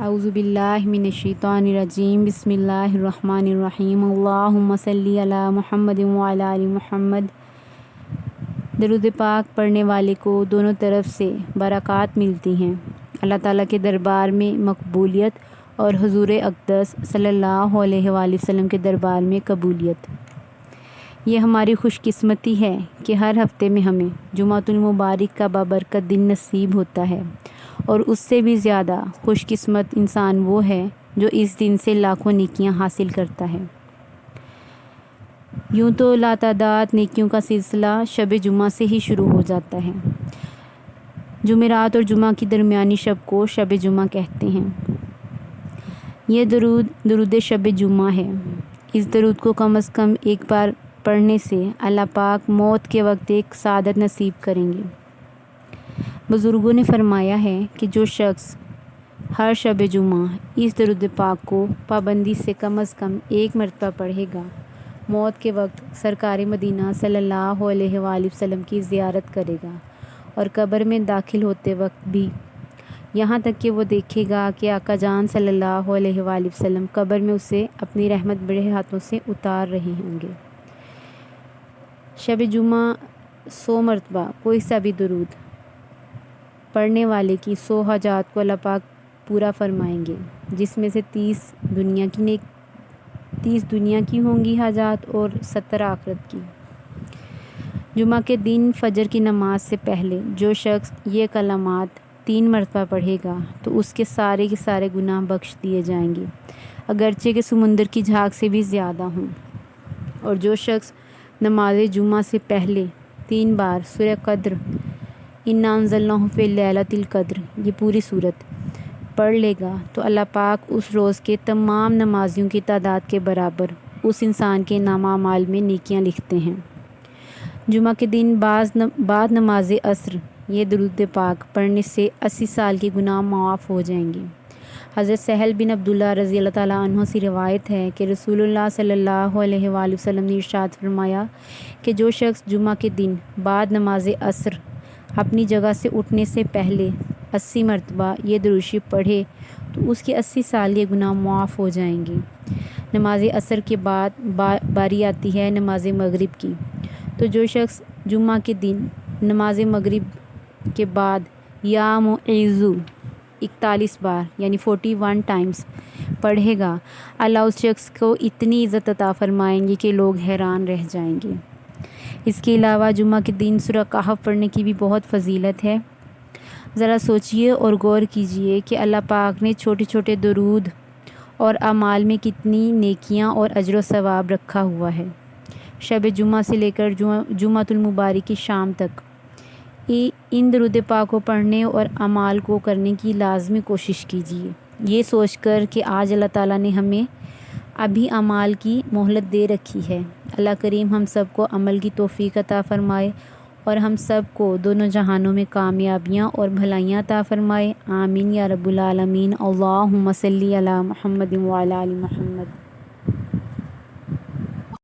اعوذ باللہ من الشیطان الرجیم بسم اللہ الرحمن الرحیم اللہم صلی علی محمد وعلی آل محمد۔ درود پاک پڑھنے والے کو دونوں طرف سے برکات ملتی ہیں، اللہ تعالیٰ کے دربار میں مقبولیت اور حضور اقدس صلی اللہ علیہ وآلہ وسلم کے دربار میں قبولیت۔ یہ ہماری خوش قسمتی ہے کہ ہر ہفتے میں ہمیں جمعۃ المبارک کا بابرکت دن نصیب ہوتا ہے، اور اس سے بھی زیادہ خوش قسمت انسان وہ ہے جو اس دن سے لاکھوں نیکیاں حاصل کرتا ہے۔ یوں تو لاتعداد نیکیوں کا سلسلہ شب جمعہ سے ہی شروع ہو جاتا ہے۔ جمعرات اور جمعہ کی درمیانی شب کو شب جمعہ کہتے ہیں۔ یہ درود شب جمعہ ہے۔ اس درود کو کم از کم ایک بار پڑھنے سے اللہ پاک موت کے وقت ایک سعادت نصیب کریں گے۔ بزرگوں نے فرمایا ہے کہ جو شخص ہر شب جمعہ اس درود پاک کو پابندی سے کم از کم ایک مرتبہ پڑھے گا، موت کے وقت سرکار مدینہ صلی اللہ علیہ وآلہ وسلم کی زیارت کرے گا، اور قبر میں داخل ہوتے وقت بھی یہاں تک کہ وہ دیکھے گا کہ آقا جان صلی اللہ علیہ وآلہ وسلم قبر میں اسے اپنی رحمت بڑے ہاتھوں سے اتار رہے ہوں گے۔ شب جمعہ 100 مرتبہ کوئی سا بھی درود پڑھنے والے کی 100 حاجات کو اللہ پاک پورا فرمائیں گے، جس میں سے 30 دنیا کی ہوں گی حاجات اور 70 آخرت کی۔ جمعہ کے دن فجر کی نماز سے پہلے جو شخص یہ کلمات 3 مرتبہ پڑھے گا تو اس کے سارے گناہ بخش دیے جائیں گے، اگرچہ کہ سمندر کی جھاگ سے بھی زیادہ ہوں۔ اور جو شخص نماز جمعہ سے پہلے 3 بار سورہ قدر انا انزلناہ فی لیلۃ القدر یہ پوری صورت پڑھ لے گا تو اللہ پاک اس روز کے تمام نمازیوں کی تعداد کے برابر اس انسان کے نامہ اعمال میں نیکیاں لکھتے ہیں۔ جمعہ کے دن بعد نماز عصر یہ درود پاک پڑھنے سے 80 سال کے گناہ معاف ہو جائیں گے۔ حضرت سہل بن عبداللہ رضی اللہ تعالیٰ عنہ سے روایت ہے کہ رسول اللہ صلی اللہ علیہ وآلہ وسلم نے ارشاد فرمایا کہ جو شخص جمعہ کے دن بعد نماز عصر اپنی جگہ سے اٹھنے سے پہلے 80 مرتبہ یہ درود شریف پڑھے تو اس کے 80 سال کے گناہ معاف ہو جائیں گے۔ نماز عصر کے بعد باری آتی ہے نماز مغرب کی، تو جو شخص جمعہ کے دن نماز مغرب کے بعد یا معیذو 41 بار یعنی 41 ٹائمز پڑھے گا، اللہ اس شخص کو اتنی عزت عطا فرمائیں گے کہ لوگ حیران رہ جائیں گے۔ اس کے علاوہ جمعہ کے دن سورہ کہف پڑھنے کی بھی بہت فضیلت ہے۔ ذرا سوچئے اور غور کیجئے کہ اللہ پاک نے چھوٹے چھوٹے درود اور اعمال میں کتنی نیکیاں اور اجر و ثواب رکھا ہوا ہے۔ شب جمعہ سے لے کر جمعۃ المبارک کی شام تک ان درود پاک کو پڑھنے اور اعمال کو کرنے کی لازمی کوشش کیجیے، یہ سوچ کر کہ آج اللہ تعالیٰ نے ہمیں ابھی اعمال کی مہلت دے رکھی ہے۔ اللہ کریم ہم سب کو عمل کی توفیق عطا فرمائے اور ہم سب کو دونوں جہانوں میں کامیابیاں اور بھلائیاں عطا فرمائے، آمین یا رب العالمین۔ اللہم صلی علی محمد وعلی آل محمد۔